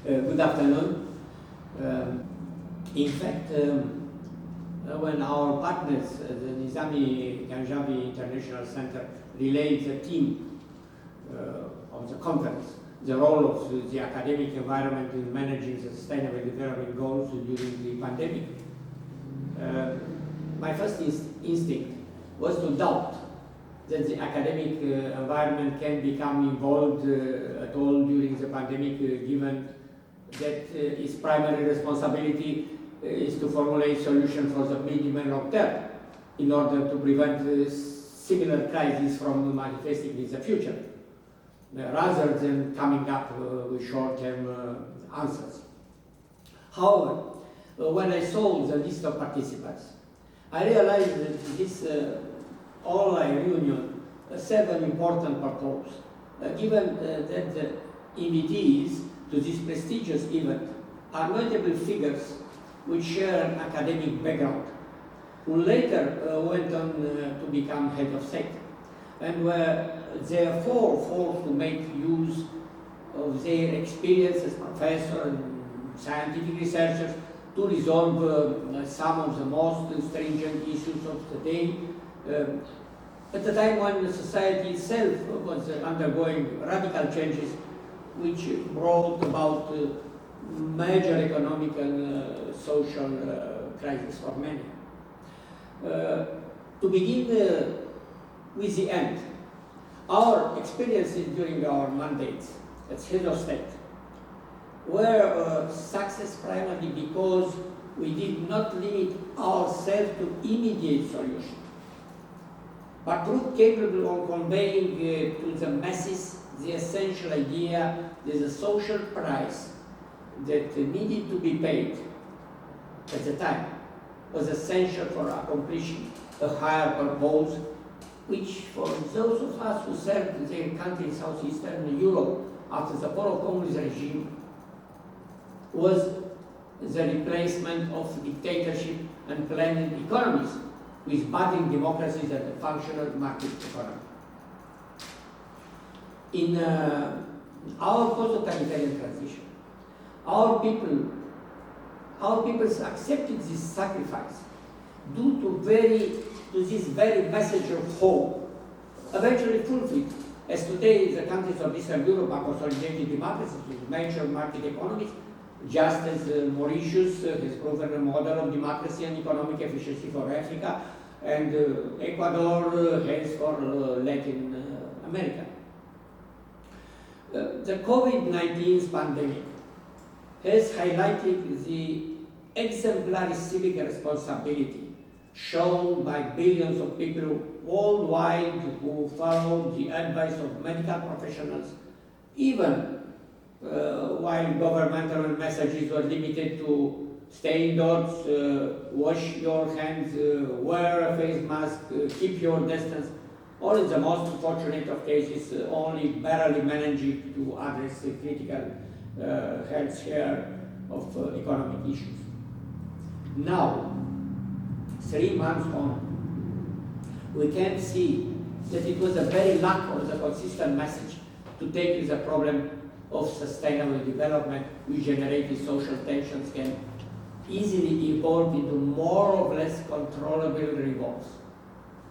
Good afternoon. In fact, when our partners, the Nizami Ganjavi International Center, relayed the theme of the conference, the role of the academic environment in managing the sustainable development goals during the pandemic, my first instinct was to doubt that the academic environment can become involved at all during the pandemic, given that its primary responsibility is to formulate solutions for the medium and long term in order to prevent similar crises from manifesting in the future, rather than coming up with short-term answers. However, when I saw the list of participants, I realized that this online reunion served an important purpose, given that the invitees to this prestigious event are notable figures which share an academic background, who later went on to become head of state, and were therefore forced to make use of their experience as professors and scientific researchers to resolve some of the most stringent issues of the day, at a time when society itself was undergoing radical changes which brought about major economic and social crisis for many. To begin with the end, our experiences during our mandates as head of state were a success primarily because we did not limit ourselves to immediate solutions, but proved capable of conveying to the masses the essential idea that the social price that needed to be paid at the time was essential for accomplishing a higher purpose, which for those of us who served their country in southeastern Europe after the fall of communist regime was the replacement of dictatorship and planned economies with budding democracies and a functional market economy. In our post-totalitarian transition, our peoples accepted this sacrifice due to this very message of hope, eventually fulfilled, as today the countries of Eastern Europe are consolidated democracies with major market economies, just as Mauritius has proven a model of democracy and economic efficiency for Africa, and Ecuador has for Latin America. The COVID-19 pandemic has highlighted the exemplary civic responsibility shown by billions of people worldwide who followed the advice of medical professionals, even while governmental messages were limited to stay indoors, wash your hands, wear a face mask, keep your distance, or in the most fortunate of cases, only barely managing to address the critical health care of economic issues. Now, 3 months on, we can see that it was a very lack of the consistent message to take the problem of sustainable development, which generated social tensions, can easily evolve into more or less controllable revolts,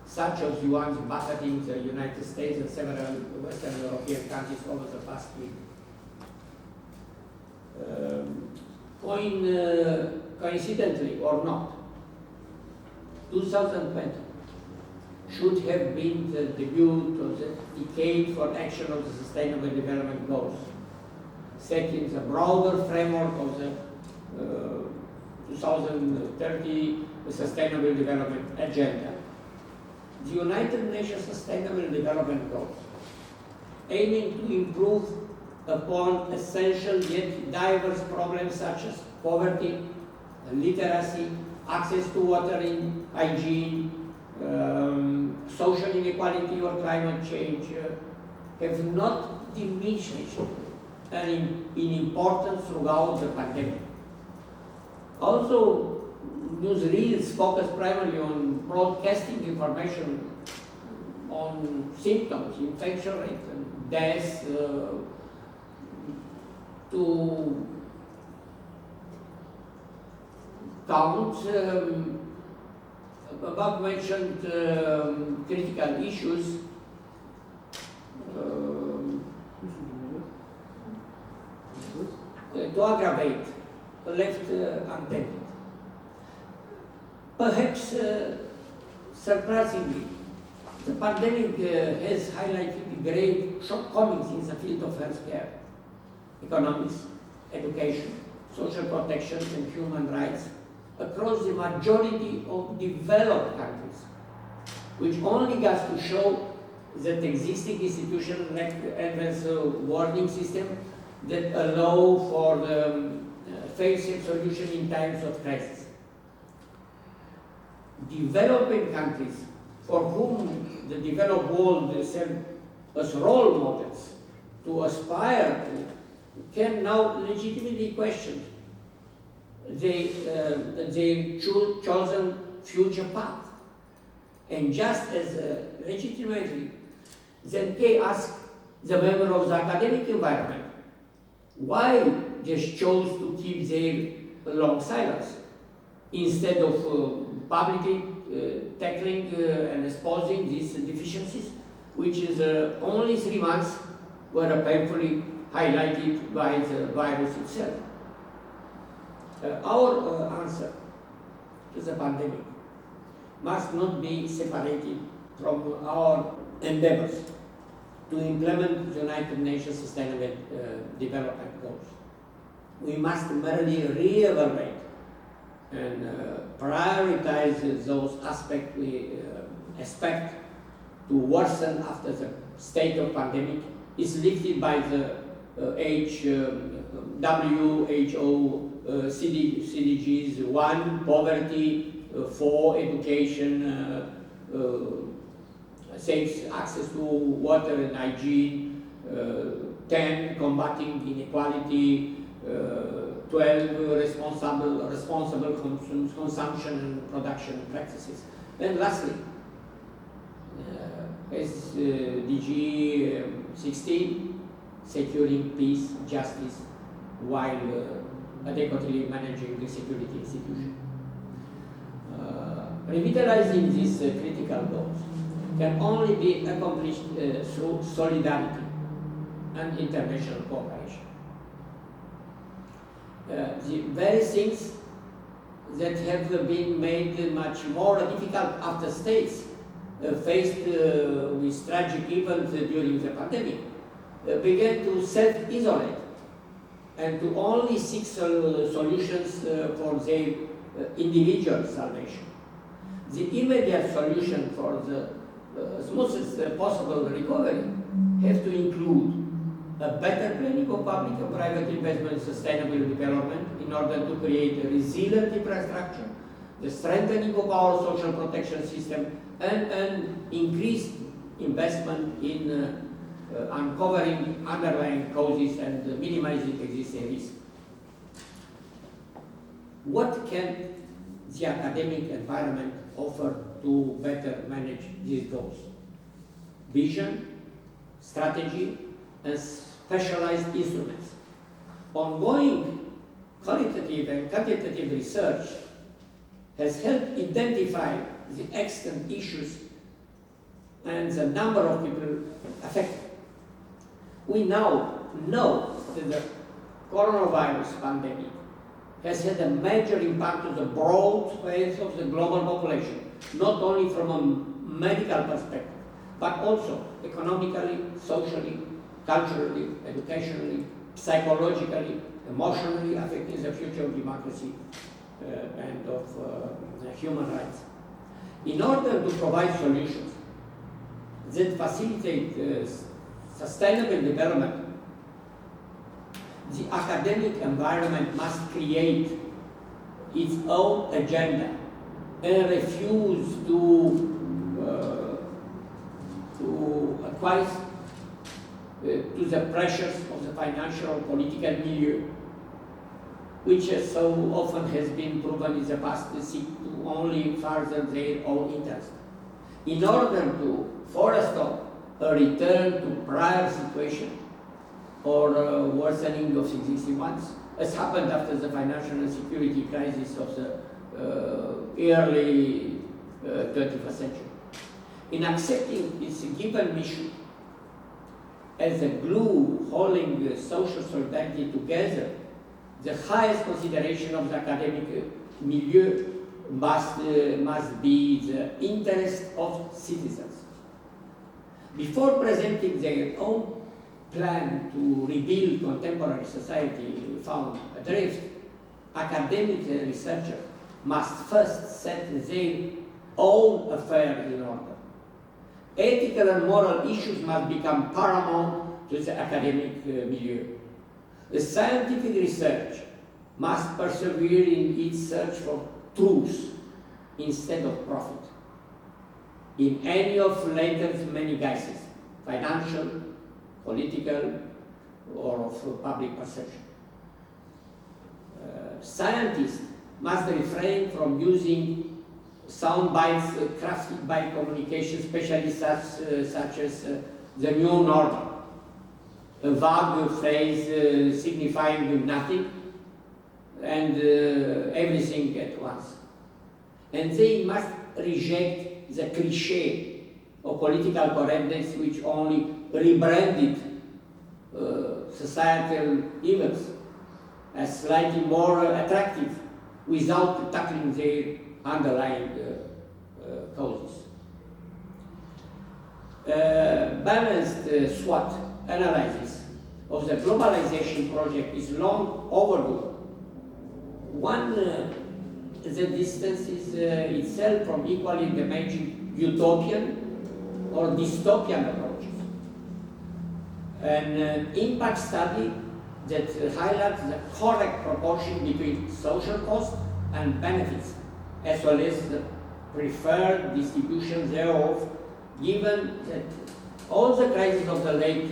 such as the ones buffeting the United States and several Western European countries over the past week. Coincidentally or not, 2020 should have been the debut of the decade for action of the Sustainable Development Goals, set in the broader framework of the 2030 Sustainable Development Agenda. The United Nations Sustainable Development Goals, aiming to improve upon essential yet diverse problems such as poverty, literacy, access to water and hygiene, social inequality or climate change, have not diminished in importance throughout the pandemic. Also, newsreels focus primarily on broadcasting information on symptoms, infection rate, and deaths, to count above mentioned critical issues to aggravate left untended. Perhaps surprisingly, the pandemic has highlighted great shortcomings in the field of healthcare, economics, education, social protection and human rights across the majority of developed countries, which only goes to show that existing institutions like advanced warning system that allow for the fail-safe solution in times of crisis. Developing countries for whom the developed world serve as role models to aspire to can now legitimately question their chosen future path. And just as legitimately, then they ask the member of the academic environment why they chose to keep their long silence instead of publicly tackling and exposing these deficiencies, which is only 3 months were painfully highlighted by the virus itself. Our answer to the pandemic must not be separated from our endeavors to implement the United Nations Sustainable Development Goals. We must merely re-evaluate and prioritize those aspects we expect to worsen after the state of pandemic is lifted by the WHO CDGs 1, poverty, 4, education, 6, access to water and hygiene, 10, combating inequality, 12, responsible consumption and production practices. And lastly, SDG 16, securing peace, justice, while adequately managing the security institution. Revitalizing these critical goals can only be accomplished through solidarity and international cooperation. The very things that have been made much more difficult after states faced with tragic events during the pandemic began to self-isolate and to only seek solutions for their individual salvation. The immediate solution for the smoothest possible recovery have to include a better planning of public and private investment in sustainable development in order to create a resilient infrastructure, the strengthening of our social protection system, and an increased investment in uncovering underlying causes and minimizing existing risks. What can the academic environment offer to better manage these goals? Vision, strategy, and specialized instruments. Ongoing qualitative and quantitative research has helped identify the extent issues and the number of people affected. We now know that the coronavirus pandemic has had a major impact on the broad swathe of the global population, not only from a medical perspective, but also economically, socially, culturally, educationally, psychologically, emotionally affecting the future of democracy and of human rights. In order to provide solutions that facilitate sustainable development, the academic environment must create its own agenda and refuse to acquiesce to the pressures of the financial or political milieu, which so often has been proven in the past to seek to only further their own interest. In order to forestall a return to prior situation or worsening of existing ones, as happened after the financial and security crisis of the early 21st century. In accepting its given mission as a glue holding social solidarity together, the highest consideration of the academic milieu must be the interest of citizens. Before presenting their own plan to rebuild contemporary society found adrift, academic researchers must first set their own affairs in order. Ethical and moral issues must become paramount to the academic milieu. The scientific research must persevere in its search for truth instead of profit. In any of Lacan's many guises, financial, political, or of public perception. Scientists must refrain from using sound bites crafted by communication specialists such as the new normal, a vague phrase signifying nothing and everything at once. And they must reject the cliché of political correctness which only rebranded societal events as slightly more attractive without tackling their underlying causes. Balanced SWOT analysis of the globalization project is long overdue. One, the distance is itself from equally damaging utopian or dystopian approaches. An impact study that highlights the correct proportion between social cost and benefits, as well as the preferred distribution thereof, given that all the crises of the late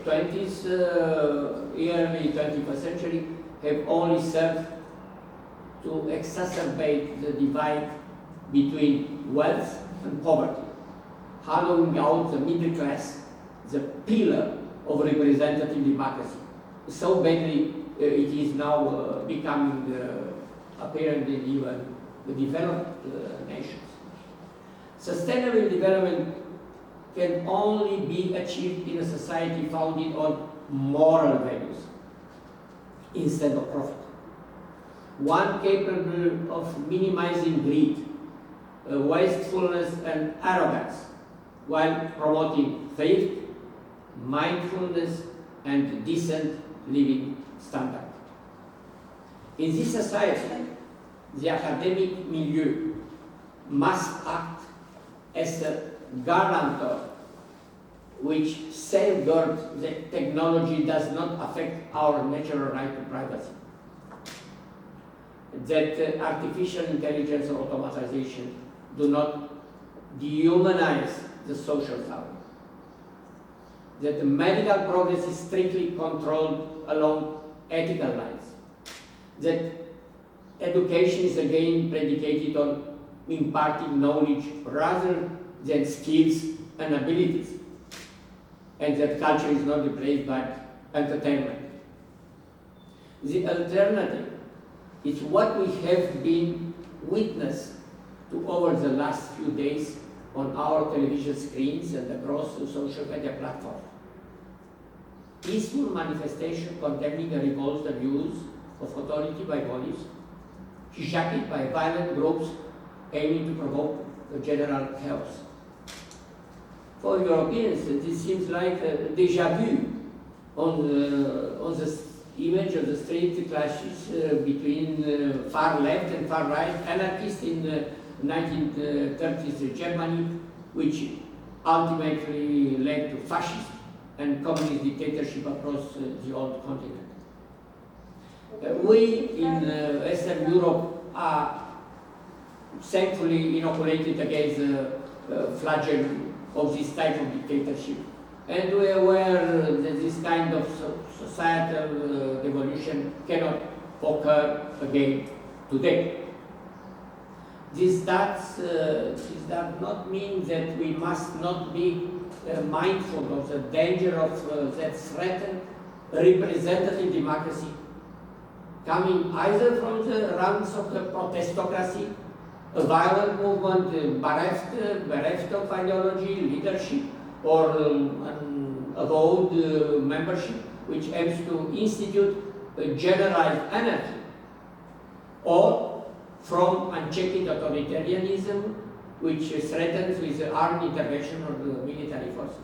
20s, early 21st century have only served to exacerbate the divide between wealth and poverty, hollowing out the middle class, the pillar of representative democracy. So badly it is now becoming apparent in even the developed nations. Sustainable development can only be achieved in a society founded on moral values instead of profit. One capable of minimizing greed, wastefulness, and arrogance, while promoting faith, mindfulness, and decent living standard. In this society, the academic milieu must act as a guarantor which safeguards that technology does not affect our natural right to privacy, that artificial intelligence or automatization do not dehumanize the social fabric, that the medical progress is strictly controlled along ethical lines, that education is again predicated on imparting knowledge rather than skills and abilities, and that culture is not replaced by entertainment. The alternative is what we have been witness to over the last few days on our television screens and across the social media platforms. Peaceful manifestation condemning the revolts and use of authority by police, hijacked by violent groups aiming to provoke the general chaos. For Europeans, this seems like a déjà vu on the image of the street clashes between far left and far right anarchists in 1930s Germany, which ultimately led to fascist and communist dictatorship across the old continent. We in Western Europe are thankfully inoculated against the flagellum of this type of dictatorship. And we are aware that this kind of societal evolution cannot occur again today. This does not mean that we must not be mindful of the danger of that threatened representative democracy coming either from the ranks of the protestocracy, a violent movement bereft of ideology, leadership, or an avowed membership, which aims to institute a generalized anarchy, or from unchecked authoritarianism, which threatens with the armed intervention of the military forces.